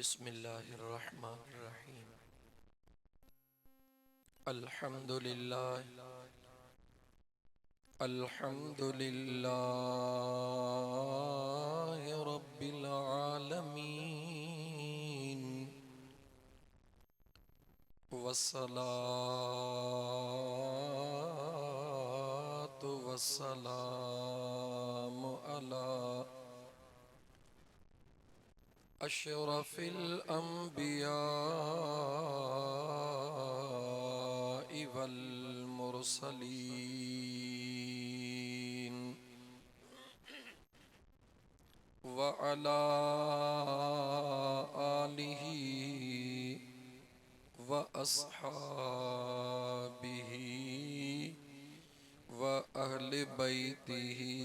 बिस्मिल्लाहिर्रहमानिर्रहीम। अल्हम्दुलिल्लाह अल्हम्दुलिल्लाहि रब्बिल आलमीन। वस्सलातु वस्सलामु अला अशरफिल अंबिया वल मुरसलीन व अला आलिहि व अस्हाबिहि व अहले बैतिहि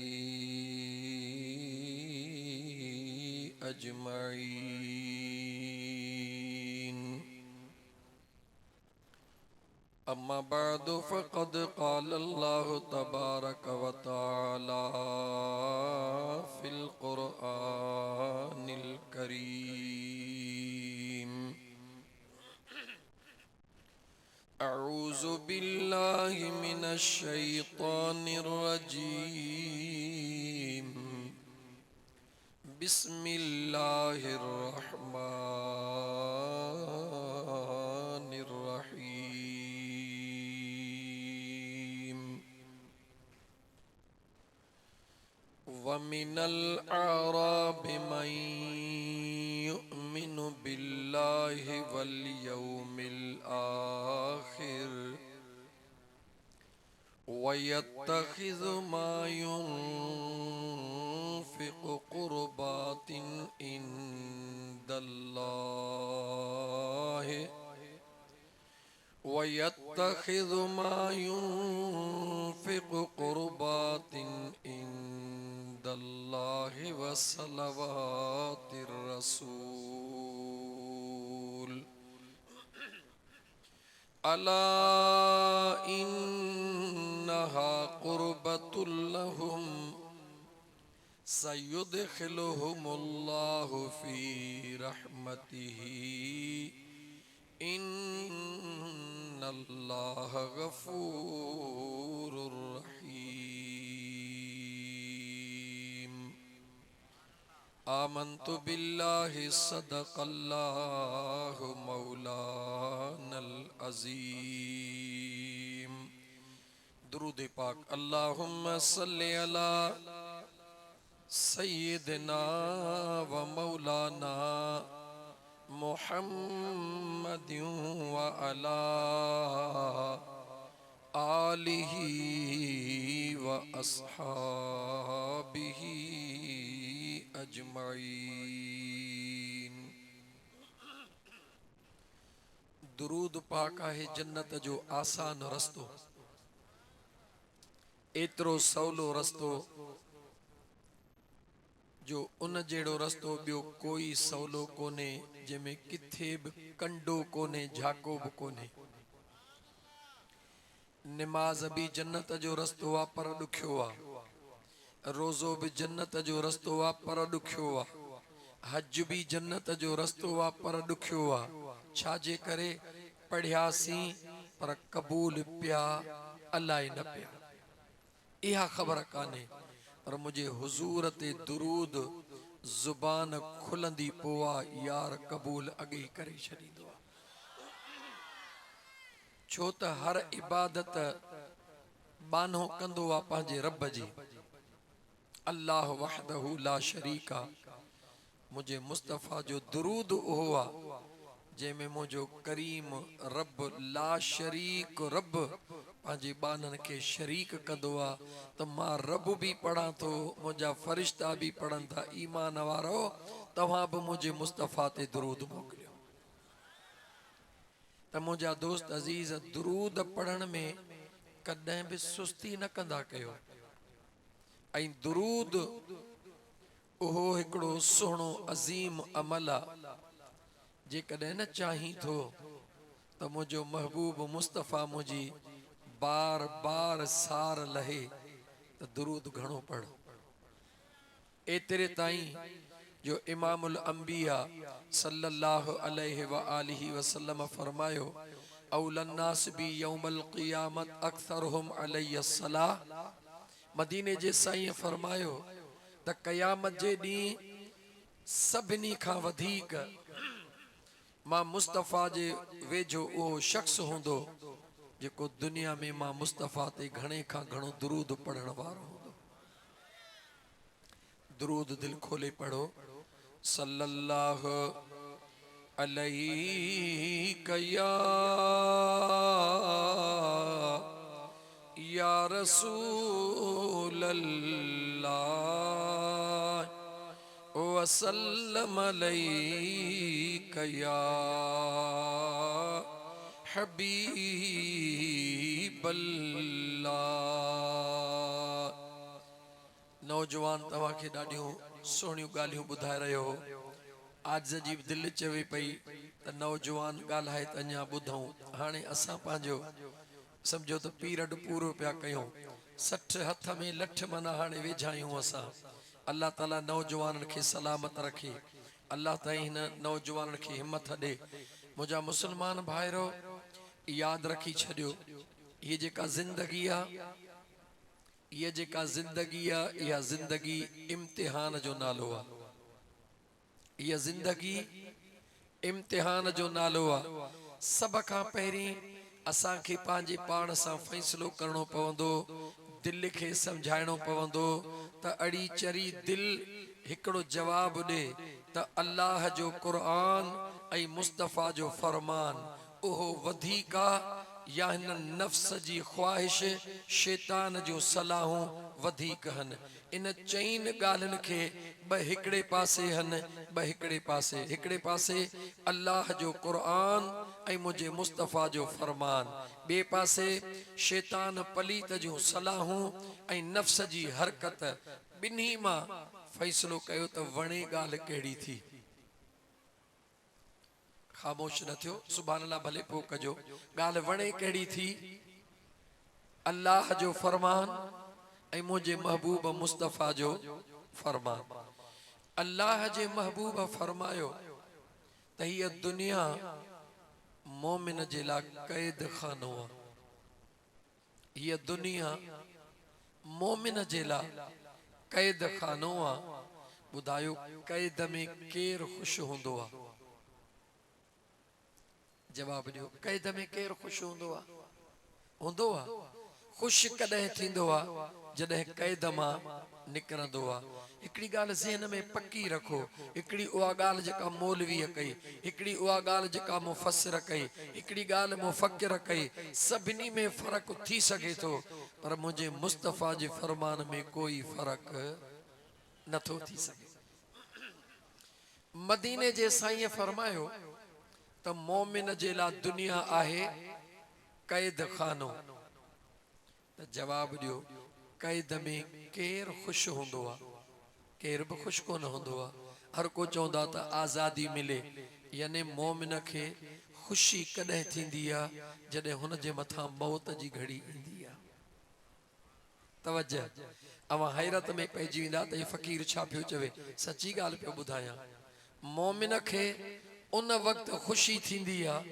अजमईन। अम्मा बअद फ़क़द क़ाल अल्लाहु तबारक व तआला फ़िल क़ुरआनिल करीम। अऊज़ु बिल्लाहि मिनश शैतानिर रजीम। बिस्मिल्लाहिर्रहमानिर्रहीम। वमिनल अअराबि मन युअमिनु बिल्लाहि वल यौमिल आखिर वयत्तखिज़ु मा युनफ़िक़ु क़ुरबातिन इंदल्लाहि वयत्तखिज़ु मा युनफ़िक़ु क़ुरबातिन इंदल्लाहि व सलवातिर रसूल। अला इन्नहा क़ुर्बतुल लहुम सयुदखिलुहुमुल्लाहु फ़ी रहमतिही इन्नल्लाह गफ़ूरुर रहीम। आमन्तु बिल्लाहि सदक़ल्लाहु मौलानल अज़ीम। दुरूद पाक। अल्लाहुम्मा सल्लि अला सय्यिदिना व मौलाना मुहम्मदिन व अला आलिहि व अस्हाबिहि अजमईन। दुरूद पाक आहे जन्नत जो आसान रस्तो। एतिरो सवलो रस्तो जो उन जहिड़ो रस्तो ॿियो कोई सवलो कोन्हे, जंहिंमें किथे बि कंडो कोन्हे, झाको बि कोन्हे। निमाज़ भी जन्नत जो रस्तो आहे पर ॾुखियो आहे। रोज़ो भी जन्नत जो रस्तो आहे पर ॾुखियो आहे। हज भी जन्नत जो रस्तो आहे पर ॾुखियो आहे। छाजे करे? पढ़ियासीं पर क़बूल पिया अलाए न पिया। इहा ख़बर कान्हे, पर मुझे हुजूर ते दुरूद ज़ुबान खुलंदी पोआ यार क़बूल अॻे ई करे छॾींदो आहे। छो त हर इबादत बानो कंदो आहे पंहिंजे रब जी। अल्लाह वहदहू ला शरीका। मुझे मुस्तफ़ा जो दुरूद उहो आहे जंहिंमें मुंहिंजो करीम रब ला शरीक रब पंहिंजे बाननि खे शरीक कंदो आहे। त मां रब भी पढ़ां थो, मुंहिंजा फ़रिश्ता भी पढ़नि था। ईमान वारो तव्हां बि मुंहिंजे मुस्तफ़ा ते दुरूद मोकिलियो। त मुंहिंजा दोस्त अज़ीज़, दुरूद पढ़ण में कॾहिं बि सुस्ती न कंदा कयो। ऐं दुरूद उहो हिकिड़ो सुहिणो अज़ीम अमल आहे। जेकॾहिं न चाहीं थो त मुंहिंजो महबूब मुस्तफ़ा मुंहिंजी बार बार सार लहे त दुरूद घणो पढ़। एतिरे ताईं जो इमामुल अंबिया सल्लल्लाहु अलैहि व आलिहि वसल्लम फरमायो औलन नास बी यौमल क़ियामत अक्सरहुम अलैहि सलाह। मदीने जे साईं फरमायो त क़यामत जे ॾींहुं सभिनी खां वधीक मां मुस्तफ़ा जे वेझो उहो शख्स हूंदो जेको दुनिया में मां मुस्तफ़ा ते घणे खां घणो दुरूद पढ़ण वारो हूंदो। दुरूद दिल खोले पढ़ो। सल्लल्लाहु अलैहि या रसूल अल्लाह वसल्लम अलैका या हबीब अल्लाह। नौजवान तव्हां खे ॾाढियूं सुहिणियूं ॻाल्हियूं ॿुधाए रहियो हो। आज जी दिलि चवे पई त नौजवान ॻाल्हाए त अञा ॿुधूं। हाणे असां पंहिंजो सम्झो त पीरियड पूरो पिया कयूं। 60 हथ में लठ माना हाणे वेझा आहियूं असां। अल्लाह ताला नौजवाननि खे सलामत रखे। अल्लाह ताईं हिन नौजवाननि खे हिम्मत ॾे। मुंहिंजा मुस्लमान भाइरो यादि रखी छॾियो, हीअ जेका ज़िंदगी आहे, इहा जेका ज़िंदगी आहे, इहा ज़िंदगी इम्तिहान जो नालो आहे। इहा ज़िंदगी इम्तिहान जो नालो आहे। सभ खां पहिरीं असांखे पंहिंजे पाण सां फ़ैसिलो करणो पवंदो, दिलि खे सम्झाइणो पवंदो त अड़ी चरी दिलि हिकिड़ो जवाबु ॾे त अल्लाह जो क़ुरान ऐं मुस्तफ़ा जो फरमान उहो वधीक आहे या हिन नफ़्स जी ख़्वाहिश शैतान जूं सलाहूं वधीक आहिनि। इन चइनि ॻाल्हियुनि खे ॿ हिकिड़े पासे आहिनि, ॿ हिकिड़े पासे। हिकिड़े पासे अल्लाह जो क़ुरान ऐं मुंहिंजे मुस्तफ़ा जो फरमान, ॿिए पासे शैतान पलीत जूं सलाहूं ऐं नफ़्स जी हरकत। ॿिन्ही मां फ़ैसिलो कयो त वणे ॻाल्हि कहिड़ी थी। ख़ामोश न थियो, सुभान अल्लाह भले पोइ कजो। ॻाल्हि वणे कहिड़ी थी? अल्लाह जो फरमान ऐं मुंहिंजे महबूब मुस्तफ़ा जो फरमान। अल्लाह जे महबूब फरमायो त हीअ दुनिया मोमिन जे लाइ क़ैद खानो आहे। हीअ दुनिया मोमिन जे लाइ क़ैद खानो आहे। ॿुधायो क़ैद में केरु ख़ुशि हूंदो आहे? जवाब ॾियो, क़ैद में केरु ख़ुशि हूंदो आहे? हूंदो आहे। ख़ुशि कॾहिं थींदो आहे? जॾहिं क़ैद मां निकिरंदो आहे। हिकिड़ी ॻाल्हि ज़हन में पकी रखो, हिकिड़ी उहा ॻाल्हि जेका मौलवीअ कई, हिकिड़ी उहा ॻाल्हि जेका मुफ़स्सिर कई, हिकिड़ी ॻाल्हि मुफ़क्किर कई, सभिनी में फ़र्क़ु थी सघे थो, पर मुंहिंजे मुस्तफ़ा जे फरमान में कोई फ़र्क़ु नथो थी सघे। मदीने जे साईं फरमायो त मोमिन जे लाइ दुनिया आहे क़ैद खानो। त जवाब ॾियो, क़ैद में केरु ख़ुशि हूंदो आहे? केरु बि ख़ुशि कोन हूंदो आहे। हर को चवंदो आहे त आज़ादी मिले, यानी मोमिन खे ख़ुशी कॾहिं थींदी आहे? जॾहिं हुन जे मथां मौत जी घड़ी ईंदी आहे। तवजह, अवां हैरत में पइजी वेंदा त हीअ फ़क़ीर छा पियो चवे। सची ॻाल्हि पियो ॿुधायां। मोमिन खे उन वक़्तु ख़ुशी थींदी आहे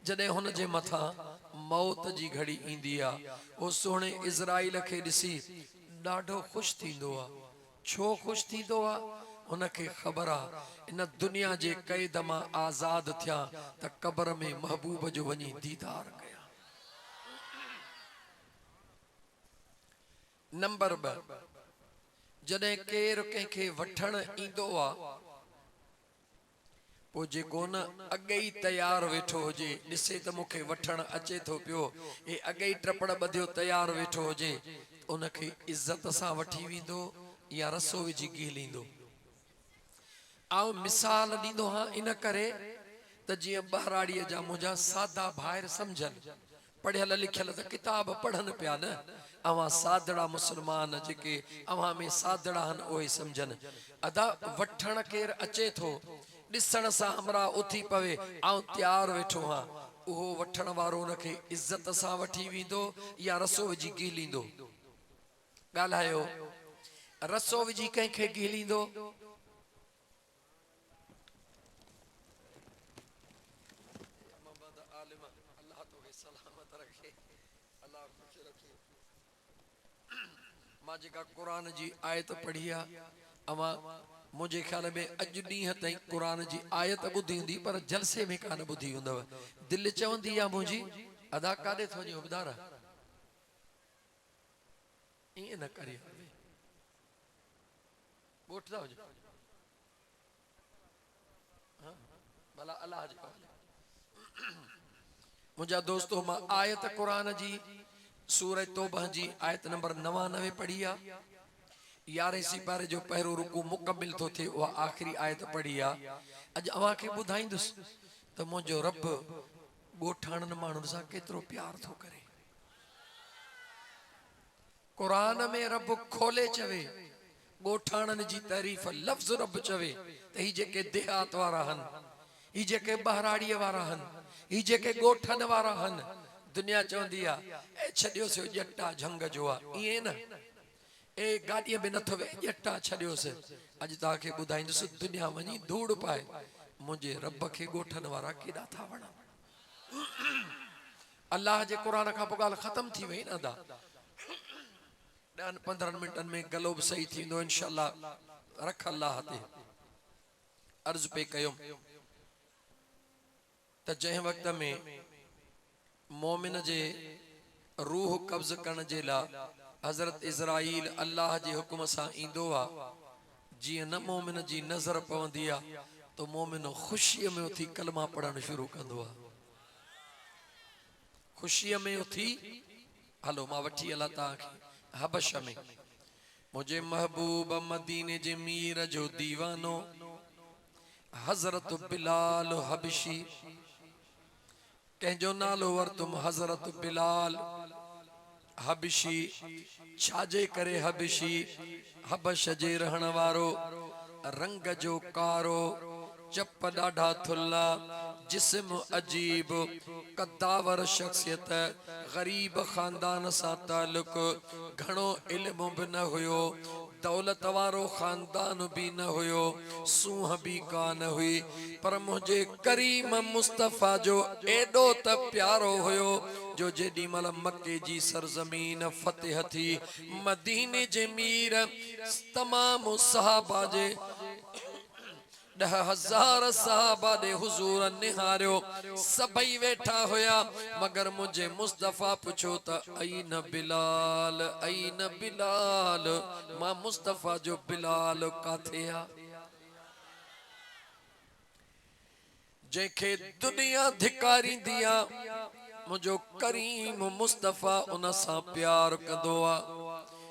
जॾहिं हुन जे मथां मौत जी घड़ी ईंदी आहे। उहो सुहिणे इज़राइल खे ॾिसी ॾाढो ख़ुशि थींदो आहे। छो ख़ुशि थींदो आहे? हुनखे ख़बर आहे इन दुनिया जे क़ैद मां आज़ाद थिया त क़बर में महबूब जो वञी दीदार कयां। नंबर 2, जॾहिं केरु कंहिंखे वठण ईंदो आहे, पोइ जेको न अॻे ई तयारु वेठो हुजे, ॾिसे त मूंखे वठण अचे थो पियो, हे अॻे ई टपड़ ॿधियो तयारु वेठो हुजे, उनखे इज़त सां वठी वेंदो या रसो विझी ॻीलींदो? आउं मिसाल ॾींदो आहियां इन करे त जीअं ॿाहिराड़ीअ जा मुंहिंजा सादा भाइर सम्झनि। पढ़ियल लिखियल त किताब पढ़नि पिया न, अवां सादड़ा मुस्लमान जेके अवां में सादड़ा आहिनि उहे सम्झनि। अदा वठण केरु अचे थो, ॾिसण सां हमरा उथी पवे, आउं तयारु वेठो आहियां, उहो वठण वारो उनखे इज़त सां वठी वेंदो या रसो विझी ॻीलींदो? ॻाल्हायो, रसो विझी कंहिंखे ॻीलींदो? सलामत रखे, अल्लाह खुश रखे। मां जेका क़ुरान जी आयत पढ़ी आहे, अमा मुझे ख्याल में अॼु ॾींहं ताईं क़ुरान जी आयत ॿुधी हूंदी पर जलसे में कान ॿुधी हूंदव। दिलि चवंदी आहे मुंहिंजी अदा काॾे थो वञे उबदार, ईअं न करे ॻोठ था हुजो भला अलाह जे मुंहिंजा दोस्तो, मां आयत क़ुरान जी सूरह तौबह जी आयत नंबर 99 पढ़ी आहे। 11 सिपारे जो पहिरों रुकू मुकमिल थो थिए, उहा आख़िरी आयत पढ़ी आहे। अॼु अव्हां खे ॿुधाईंदुसि त मुंहिंजो रब ॻोठाणनि माण्हुनि सां केतिरो प्यार थो करे। क़ुरान में रब खोले चवे, ॻोठाणनि जी तारीफ़ लफ़्ज़ रब चवे त ही जेके देहात वारा हन, ही जेके बहराड़ीअ वारा हन, ही जेके ॻोठनि वारा हन, दुनिया चवंदी आहे ए छॾियोसि ॼटा झंग जो आहे, ईअं न, ए गाॾीअ में नथो वे ॼटा छॾियोसि। अॼु तव्हांखे ॿुधाईंदुसि, दुनिया वञी धूड़ पाए, मुंहिंजे रब खे ॻोठनि वारा केॾा था वणनि। अलाह जे क़ुरान खां पोइ ॻाल्हि ख़तम थी वई न दा। 10-15 मिंटनि में गलो बि सही थींदो इंशाअल्लाह। रख अल्लाह ते अर्ज़ पे कयो त जंहिं वक़्त में मोमिन जे रूह कब्ज़ करण जे लाइ हज़रत इज़राइल अल्लाह जे हुकुम सां ईंदो आहे, जीअं न मोमिन जी नज़र पवंदी आहे तो मोमिन ख़ुशीअ में उथी कलमा पढ़णु शुरू कंदो आहे। ख़ुशीअ में उथी, हलो मां वठी हलां तव्हांखे हबश में। मुझे महबूब मदीने जे मीर जो दीवानो हज़रत बिलाल हबशी, कंहिंजो नालो वरतुम हज़रत बिलाल हबशी। छाजे करे हबशी? हबश जे रहण वारो, रंग जो कारो, चप ॾाढा थुल्हा, जिस्म अजीब, कद्दावर शख्सियत, गरीब खानदान सां ताल्लुक, घणो इल्म बि न हुयो, दौलत वारो खानदान भी न हुयो, सूंह भी कान हुई, पर मुझे करीम मुस्तफ़ा जो एडो त प्यारो हुयो जो जेडी मल मक्के जी सरजमीन फतेह थी, मदीने जे मीर तमाम सहाबा जे 10,000 सहाबा दे हुजूर निहारियो, सभई वेठा हुया, मगर मुझे मुस्तफ़ा पुछो त ऐन बिलाल, ऐन बिलाल, मां मुस्तफ़ा जो बिलाल काथे आ? जंहिंखे दुनिया धिकारींदी आ, मुझो करीम मुस्तफ़ा उन सां प्यार कंदो आ।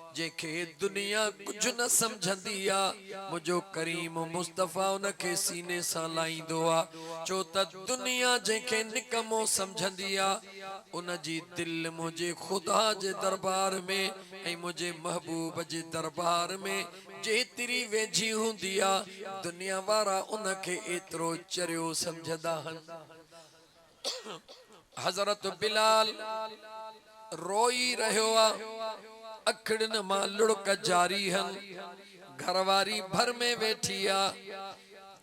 जंहिंखे दुनिया कुछ न समझंदी आ, मुझो करीम मुस्तफ़ा उनखे सीने सां लाईंदो आ। छो त दुनिया जंहिंखे निकमो समझंदी आ, उन जी दिल मुझे खुदा जे दरबार में ऐं मुझे महबूब जे दरबार में जेतिरी वेझी हूंदी आ, दुनिया वारा उनखे एतिरो चरियो समझंदा हन। हज़रत बिलाल रोई रहियो आ, अखड़िन मां लुढ़क जारी हन, घरवारी भर में वेठी आ,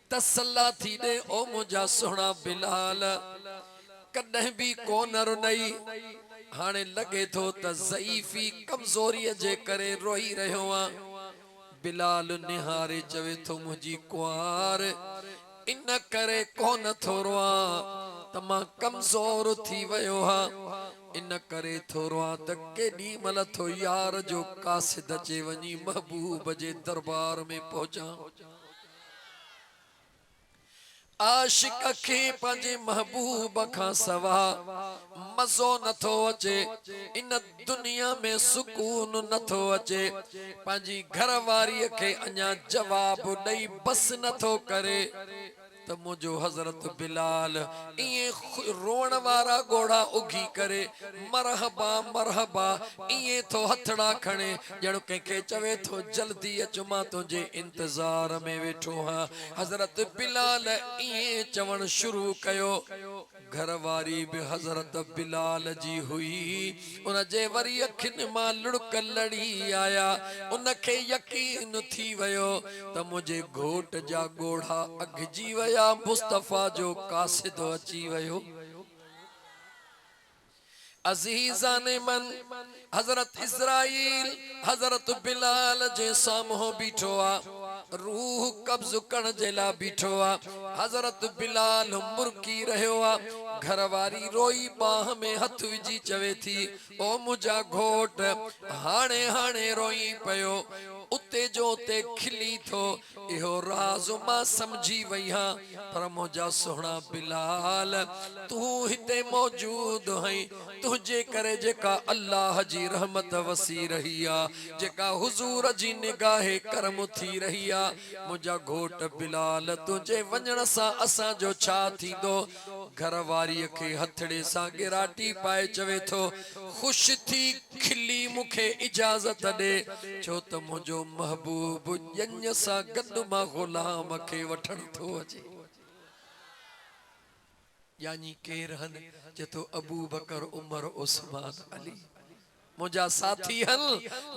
तसल्ला थी दे ओ मुझा सोहना बिलाल, कॾहिं भी कोन रुनई, हाणे लगे थो त ज़ईफी कमज़ोरीअ जे करे रोई रहियो आ। बिलाल निहारे चवे थो मुझी कुआर इन करे कोन थो रोआ त मां कमज़ोर थी वयो हा, इन करे थो रोआ त केॾी महिल थो यार जो कासिद अचे वञी महबूब जे दरबार में पहुचा। आशिक खे पंहिंजे महबूब खां सवा मज़ो नथो अचे, इन दुनिया में सुकून नथो अचे, पंहिंजी घरवारीअ खे अञा जवाब ॾेई बस नथो करे त मुझो हज़रत बिलाल इए रोण वारा घोड़ा उगी करे मरहबा मरहबा इए थो हथड़ा खणे, ॼण कंहिंखे चवे थो जल्दी अच मां तुंहिंजे इंतज़ार में वेठो हां। हज़रत बिलाल इए चवण शुरू कयो, घरवारी भी हज़रत बिलाल जी हुई, उन जे वरी अखियुनि मां लुढ़क लड़ी आया, उनखे यकीन थी वयो त मुझे घोट जा ॻोढ़ा अघिजी वया, मुस्तफ़ा जो कासिद अची वयो। अजीज़ान मन हजरत इस्राईल हजरत बिलाल जे साम्हूं बीठो आ रूह कब्ज़ करण जे लाइ बीठो आ हजरत बिलाल मुरकी रहियो आ घरवारी रोई बाह में हथ विझी चवे थी ओ मुंहिंजा घोट हाणे हाणे रोई पियो उते जो उते खिली थो इहो राज़ मां समझी वई हां पर मुंहिंजा सुहिणा बिलाल तूं हिते मौजूद आहीं तुझे करे जेका अल्लाह जी रहमत वसी रही आ जेका हुजूर जी निगाहे करम थी रही आ मुंहिंजा घोट बिलाल तुझे वञण सां असां जो छा थींदो घरवारीअ खे हथड़े सां गिराटी पाए चवे थो ख़ुश थी खिली मूंखे इजाज़त ॾे छो त मुंहिंजो महबूब ॼञ सां गॾु मां ग़ुलाम खे वठण थो अचे यानी केर हन जेतो अबू बकर उमर उस्मान अली मुझा साथी हल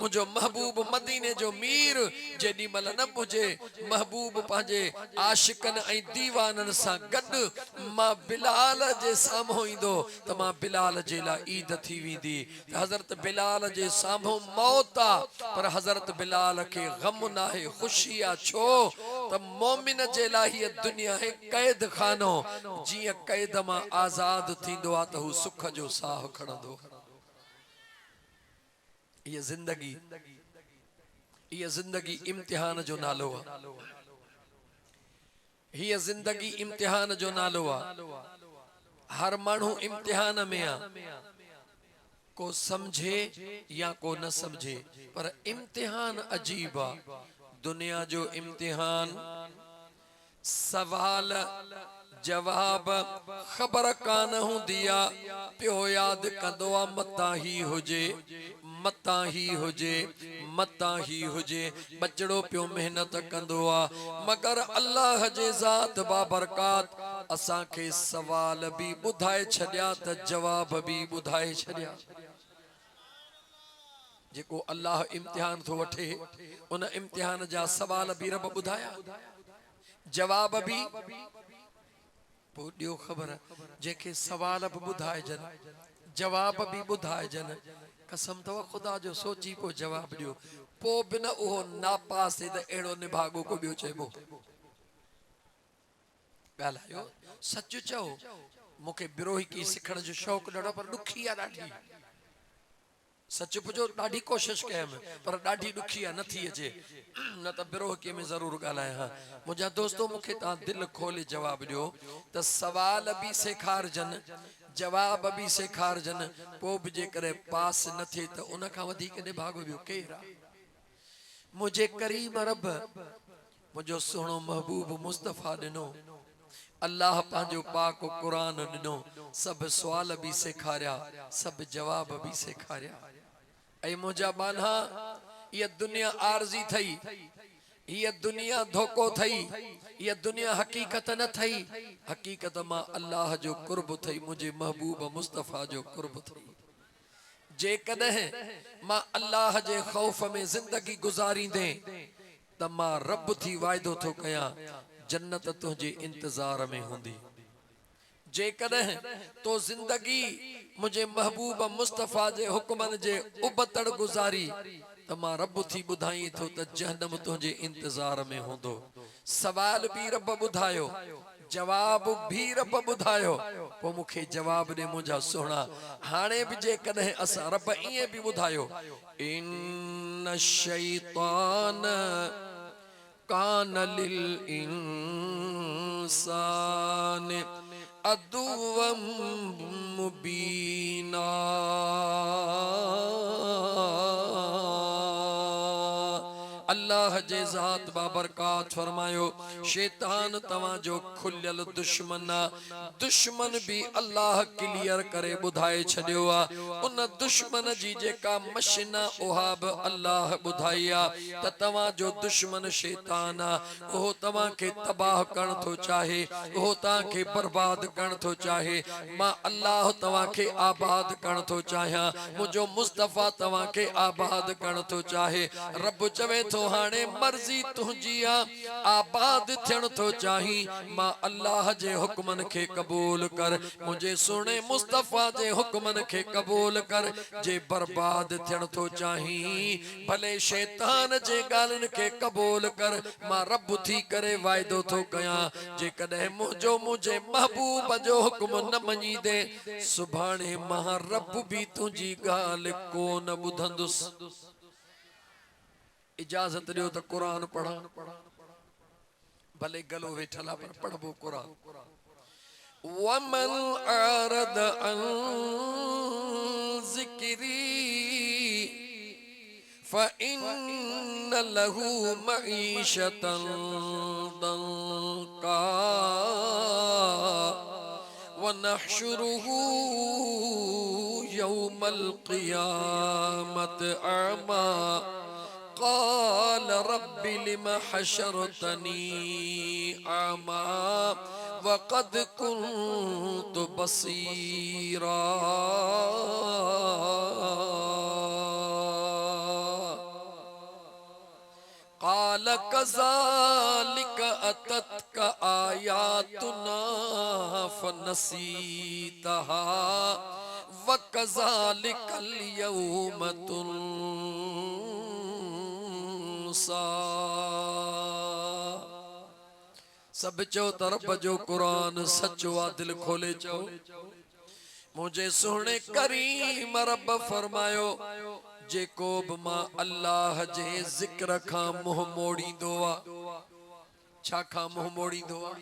मुझो महबूब मदीने जो मीर जेडी मल न मुझे महबूब पांजे आशिकन ऐं दीवानन सां गॾु मां बिलाल जे साम्हूं ईंदो त मां बिलाल जे लाइ ईद थी वेंदी हज़रत बिलाल जे साम्हूं मौत आ पर हज़रत बिलाल खे गम नाहे ख़ुशी आ छो त मोमिन जे लाइ हीअ दुनिया है कैद खानो जीअं कैद मां आज़ाद थींदो आ त हू सुख जो साह खणंदो ये जिंदगी इम्तिहान जो नालो आहे हीअ जिंदगी इम्तिहान जो नालो आहे हर माण्हू इम्तिहान में आहे को समझे या को न समझे पर इम्तिहान अजीब आहे दुनिया जो इम्तिहान सवाल जवाब ख़बर कान हूंदी आहे पियो यादि कंदो आहे मतां ही हुजे मतां ही हुजे मतां ही हुजे बचड़ो पियो मेहनत कंदो आहे मगर अल्लाह जे ज़ात बाबरकात असां खे सवाल भी ॿुधाए छॾिया त जवाब भी ॿुधाए छॾिया जेको अल्लाह इम्तिहान थो वठे उन इम्तिहान जा सवाल भी रब ॿुधाया जवाब भी पोइ ॾियो ख़बर जेके सवाल भी ॿुधाइजनि जवाब भी ॿुधाइजनि कसम अथव ख़ुदा जो सोची पोइ जवाब ॾियो पोइ बि न उहो नापास थिए त अहिड़ो निभागो को ॿियो चइबो ॻाल्हायो सच चओ मूंखे बिरोहिकी सिखण जो शौक़ु ॾाढो पर ॾुखी आहे ॾाढी सच पुछो ॾाढी कोशिशि कयमि पर ॾाढी ॾुखी आहे नथी अचे न त बिरोहिकीअ में ज़रूरु ॻाल्हायां मुंहिंजा दोस्तो मूंखे तव्हां दिलि खोले जवाबु ॾियो त सवाल बि सेखारजनि जवाब भी सेखारजनि पोइ बि जेकॾहिं पास न थिए त उन खां वधीक निभागो ॿियो केरु आहे मुंहिंजे करीम रब मुंहिंजो सुहिणो महबूब मुस्तफ़ा ॾिनो अल्लाह पंहिंजो पाक क़ुरान ॾिनो सभु सुवाल भी सेखारिया सभु जवाब भी सेखारिया ऐं मुंहिंजा बाना ये दुनिया आरज़ी थई ये दुनिया धोखो थई ये दुनिया हकीकत न थई हकीकत मां अल्लाह जो कुर्ब थई मुझे महबूब मुस्तफ़ा जो कुर्ब थई जे कदह मां अल्लाह जे खौफ में जिंदगी गुजारींदे त मां रब थी वायदो थो कयां जन्नत तुझे इंतजार में हुंदी जे कदह तो जिंदगी मुझे महबूब मुस्तफ़ा जे हुक्मन जे उबतड़ गुजारी त मां रब थी ॿुधाई थो त जहन्नम तुझे इंतजार में हूंदो सवाल भी रब ॿुधायो जवाब भी रब ॿुधायो पोइ मूंखे जवाब ॾे मुंहिंजा सुहिणा हाणे बि जे कॾहिं असां रब ईअं भी ॿुधायो इन शैतान कान लिल इंसान अदुव्वम मुबीना अल्लाह जे ज़ात बाबरकात फरमायो शैतान तवा जो खुलियल दुश्मन दुश्मन भी अल्लाह क्लियर करे बुधाए छड़ियो उन दुश्मन जी जेका मशिना उहा बि अल्लाह बुधाइया त तवा जो दुश्मन शैतान ओ तवा के तबाह करण तो चाहे ओ ता के बर्बाद करण तो चाहे मां अल्लाह तवा के आबाद करण तो चाहा मुझो मुस्तफा तवा के आबाद करण तो चाहे रब चवे तो हाने मर्जी तुझी आबाद बर्बाद थियण थो चाही मां अल्लाह जे हुक्मन खे कबूल कर मुझे सुने मुस्तफा जे हुक्मन खे कबूल कर जे बर्बाद थियण थो चाही भले शैतान जे गालन के कबूल कर मां रब थी करे वायदो थो कयां जे कदे मुझो मुझे महबूब जो हुक्म न मनी दे सुभाणे मां रब भी तुझी गाल को न बुधंदुस इजाजत दियो तो कुरान पढ़ा भले गलो वेठला पर पढ़बो कुरान वमन आरद अन ज़िक्री फ़इन्न लहू मईशतन दंका वनहशुरुहु यौमल क़ियामत अमा क़ाल रब्बि लिमा हशरतनी अमा वक़द कुन्तु बसीरा क़ाल कज़ालिक अततक आयातुना फ़नसीतहा वकज़ालिकल यौम तुनसा सब चो तरफ जो कुरान सचो आ दिल खोले चो मुझे सोने करीम रब फरमायो जेको बि मां अल्लाह जे ज़िक्र खां मुंह मोड़ींदो आ छा खां मुंह मोड़ींदो आ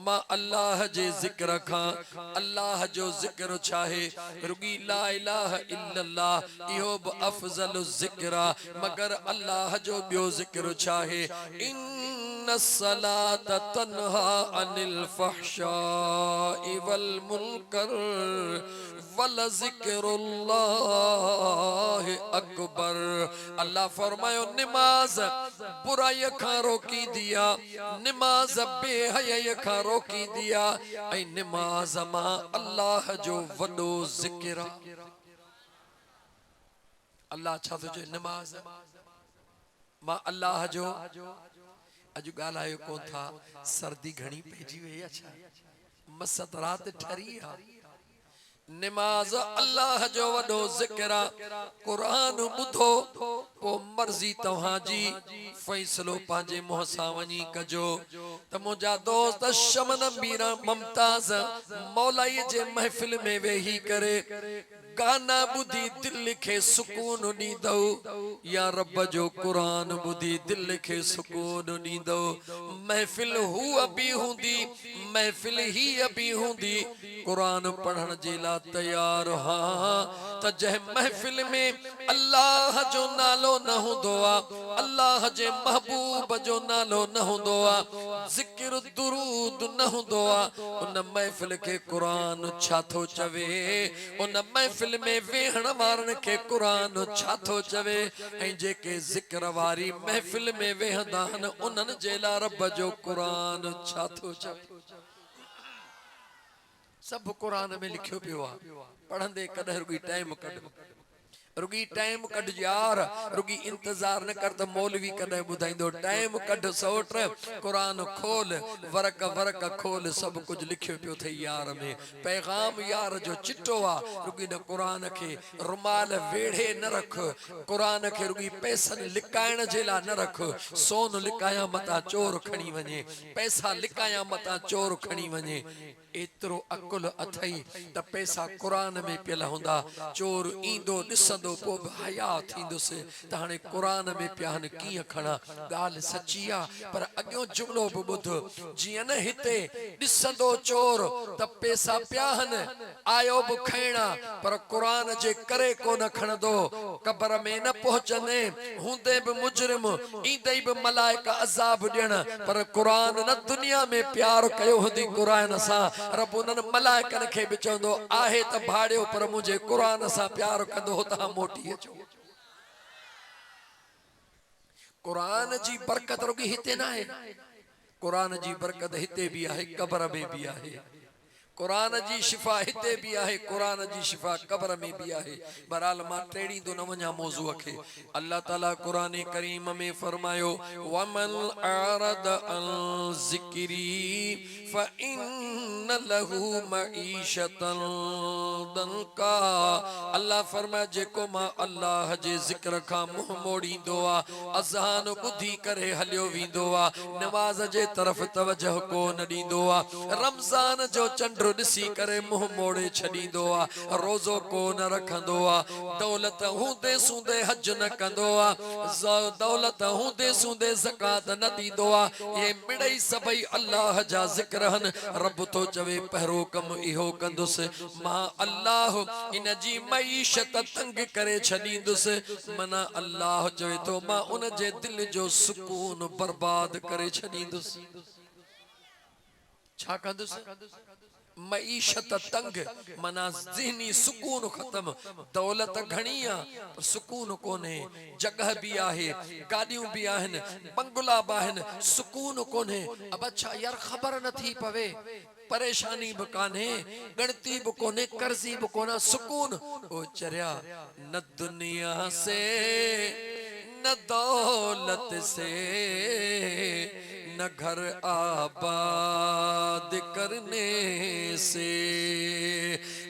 मां अल्लाह जे ज़िक्र खां अल्लाह जो ज़िक्र चाहे रुगी ला इलाहा इल्लल्लाह इहो बि अफ़ज़ल ज़िक्र आ मगर अल्लाह जो ॿियो ज़िक्र चाहे इन्न सलात तन्हा अनिल फ़हशाइ वल मुनकर वल ज़िक्रुल्लाह अकबर अल्लाह फरमायो निमाज बुराई खां रोकी दिया निमाज बेहयाई खां रोकी दिया ऐं निमाज मां अल्लाह जो वॾो ज़िक्र अल्लाह छा थो चए निमाज मां अल्लाह जो अॼु ॻाल्हायो कोन था सर्दी घणी पइजी वई आहे छा मसत राति ठरी आहे निमाज अल्लाह जो वॾो ज़िक्र कुरान ॿुधो पो मर्ज़ी तव्हांजी फ़ैसलो पंहिंजे मुंहं सां वञी कजो त मुंहिंजा दोस्त शमन मीरा मुमताज़ मौलाई जे महफ़िल में वेही करे गाना ॿुधी दिल खे सुकून ॾींदो या रब जो कुरान ॿुधी दिल खे सुकून ॾींदो महफ़िल हूअ बि हूंदी महफ़िल हीअ बि हूंदी कुरान पढ़ण जे लाइ तैयार हाँ त जंहिं महफ़िल में अल्लाह जो नालो न हूंदो आहे अल्लाह जे महबूब जो नालो न हूंदो आहे ज़िक्र दुरूद न हूंदो आहे उन महफ़िल खे कुरान छा थो चवे उन महफ़िल में वेहण वारनि खे कुरान छा थो चवे ऐं जेके ज़िक्र वारी महफ़िल में वेहंदा आहिनि उन्हनि जे लाइ रब जो कुरान छा थो चवे सब कुरान में लिखियो पियो आहे पढ़ंदे कॾहिं रुगी टाइम कढ रुगी टाइम कढ यार रुगी इंतजार न कर त मौलवी कॾहिं ॿुधाईंदो टाइम कढ सोट कुरान खोल वरक वरक खोल सब कुछ लिखियो पियो थे यार में पैगाम यार जो चिट्टो आ रुगी न कुरान खे रुमाल वेढ़े न रख कुरान खे रुगी पैसन लिकाइण जे लाइ न रख सोन लिकाया मता चोर खणी वञे पैसा लिकाया मता चोर खणी वञे एतिरो अकुल अथई त पैसा कुरान में पियल हूंदा चोर ईंदो ॾिसंदो पोइ बि हया थींदुसि त हाणे कुरान में पिया आहिनि कीअं खणा ॻाल्हि सची आहे पर अॻियो जुमिलो बि ॿुध जीअं न हिते ॾिसंदो चोर त पैसा पिया आहिनि आयो बि खणा पर कुरान जे करे कोन खणंदो क़बर में न पहुचंदे हूंदे बि मुजरिम ईंदे बि मलाइका अज़ाब ॾियण पर कुरान न दुनिया में प्यार कयो हूंदी कुरान सां रब उन्हनि मलाइकनि खे बि चवंदो आहे त भाड़ियो पर मुंहिंजे क़ुरान सां प्यार कंदो तव्हां मोटी अचो क़ुरान जी बरकत रुगी हिते न आहे क़ुरान जी बरकत हिते बि आहे क़बर में बि आहे कुरान जी शिफ़ा हिते भी आहे, कुरान जी शिफ़ा कब्र में भी आहे। बहरहाल मां टेड़ींदो न वञा मौज़ूअ खे। अल्लाह ताला कुरान करीम में फरमायो वमन आरद अन ज़िक्री फ़इन्न लहू मईशतन दंका। अल्लाह फरमाए जेको मां अल्लाह जे ज़िक्र खां मुंह मोड़ींदो आ, अज़ान ॿुधी करे हलियो वेंदो आ, नमाज़ जे तरफ़ तवजह कोन ॾींदो आ, रमज़ान जो चंड ॾिसी करे मुंह मोड़े छॾींदो आ, रोज़ो कोन रखंदो आ, दौलत हूंदे सूंदे हज न कंदो आ, दौलत हूंदे सूंदे ज़कात न ॾींदो आ, ये मिड़ई सभई अल्लाह जा ज़िक्र हन। रब तो चवे पहिरो कम इहो कंदुसि, मां अल्लाह इन जी मईशत तंग करे छॾींदुसि। मना अल्लाह चवे तो मां उन जे दिल जो सुकून बर्बाद करे छॾींदुसि। छा कंदुसि? मईशत तंग मना ज़हनी सुकून खत्म। दौलत घणी आ पर सुकून कोने, जगह भी आहे, गाड़ियों भी आहिन, बंगला भी आहिन, सुकून कोने। अब अच्छा यार खबर न थी पवे, परेशानी भी काने, गणती भी कोने, कर्जी भी कोना, सुकून ओ चरिया न दुनिया से न दौलत से न घर आबाद करने से,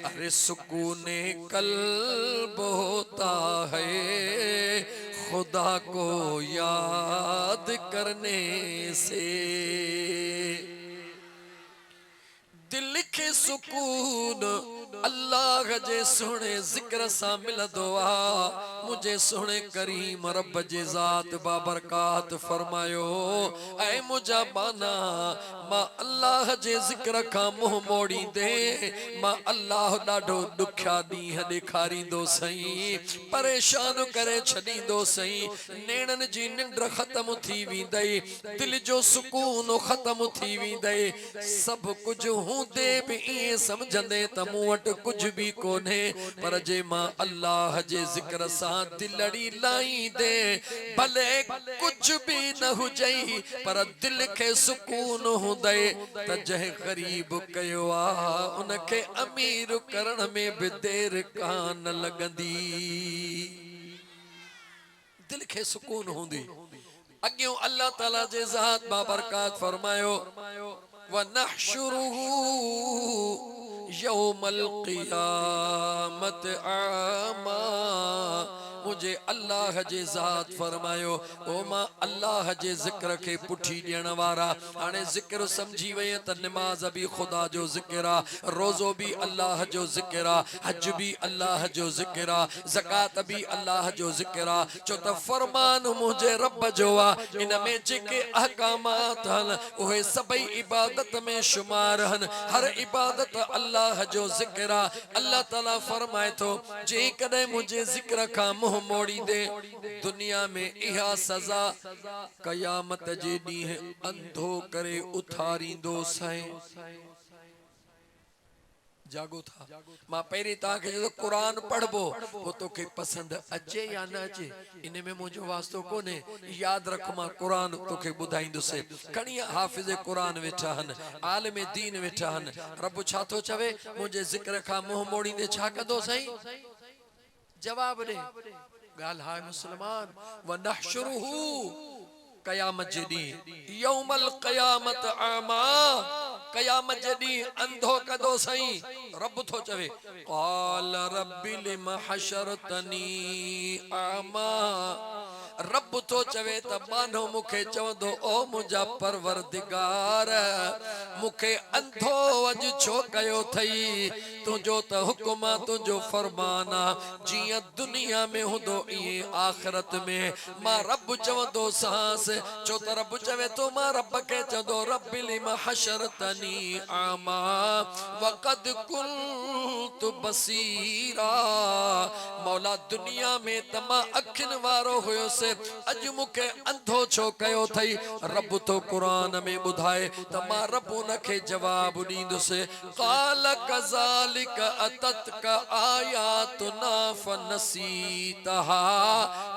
अरे सुकूने कल्ब होता है खुदा को याद करने से। दिल के सुकून अल्लाह जे सुने जिक्र सा मिलदो आ। मुझे सुने करीम रब जे ज़ात बाबरकात फरमायो ऐ मुझा बाना मां अल्लाह जे जिक्र का मुंह मोड़ी दे, मां अल्लाह ॾाढो ॾुखिया ॾींहं ॾेखारींदो सही, परेशान करे छॾींदो सही, नेणनि जी निंड ख़त्म थी वेंदई, दिल जो सुकून ख़त्म थी वेंदई। सब कुछ हूंदे भी इएं समझंदे त मूं वटि कुछ भी कोन्हे, पर जे मां अल्लाह जे ज़िक्र सां दिलड़ी लाईंदे भले कुछ भी न हुजई पर दिल के सुकून हुंदे त जंहिं ग़रीब कयो आ उनखे अमीर करण में भी देर कान लॻंदी। दिल के सुकून हूंदी। अॻियों अल्लाह ताला जे ज़ात बाबरकात फरमायो वनहशुरुहु यौमल क़ियामत आमा। मुझे अल्लाह जे ज़ात फरमायो ओ मां अल्लाह जे ज़िक्र के पुठी ॾियण वारा। हाणे ज़िक्र समझी वई त नमाज भी खुदा जो ज़िक्र आ, रोज़ो भी अल्लाह जो ज़िक्र आ, हज भी अल्लाह जो ज़िक्र आ, ज़कात भी अल्लाह जो ज़िक्र आ। छो त फरमान मुझे रब जो आ, इन में जेके अहकामात हन उहे सभई इबादत में शुमार हन। हर इबादत अल्लाह जो ज़िक्र आ। अल्लाह ताला फरमाए तो जे कदे मुझे ज़िक्र का मुंह मोड़ी दे, दुनिया में इहा सज़ा क़यामत जे ॾींहुं अंधो करे उथारींदो सही। जागो था मां पहिरीं तव्हांखे जो कुरान पढ़बो वो तोखे पसंद अचे या न अचे इन में मुझो वास्तो कोने। याद रख मां कुरान तोखे ॿुधाईंदुसि। खणी हाफ़िज़ कुरान वेठा हन, आलिम दीन वेठा हन। रब छा थो चवे मुझे ज़िक्र खां मुंह मोड़ींदे छा कंदो साईं? जवाब दे। ॻाल्हि हाय मुसलमान वनहशुरुहु क़यामत जे ॾींहुं यौमल क़यामत आमा। क़यामत जे ॾींहुं अंधो कंदो सही। रब थो चवे क़ाल रब्बि लिम हशरतनी आमा। रब तो चवे त बानो मुखे चवंदो ओ मुंहिंजा परवरदिगार मुखे अंधो अॼु छो कयो थई? तुंहिंजो त हुकुम आ, तुंहिंजो फरमान आ, जियां दुनिया में हूंदो ईअं आख़िरत में। मां रब चवंदो सांस, छो त रब चवे तो मां रब खे चवंदो रब्बि लिम हशरतनी आमा वक़द कुन्तु बसीरा। मौला दुनिया में त मां अखियुनि वारो हुयुसि, अॼु मुखे अंधो छो कयो थई? रब तो कुरान में ॿुधाए त मां रब उनखे जवाब ॾींदुसि क़ाल कज़ालिक कज़ालिक अततक आयातुना फनसीतहा।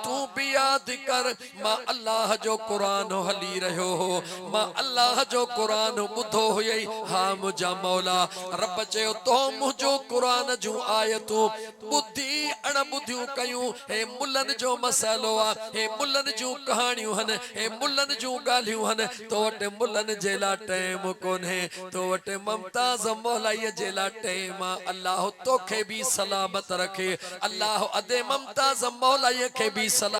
तू भी याद कर मां अल्लाह जो कुरान हली रहियो हो, मां अल्लाह जो कुरान ॿुधो हुयई। हा मुंहिंजा मौला रब चयो तो मुंहिंजो कुरान जूं आयतूं ॿुधी अण ॿुधियूं कयूं। हे मुल्लन जो मसइलो आ, हे मुल्लन जूं कहाणियूं हन, हे मुल्लन जूं ॻाल्हियूं हन। तो वटि मुल्लन जे लाइ टाइम कोन्हे, तो वटि मुमताज़ मौलाई जे लाइ टाइम आ। अल्लाह तोखे भी सलामत रखे, अल्लाह अदे मुमताज़ मौलाई खे भी सलामत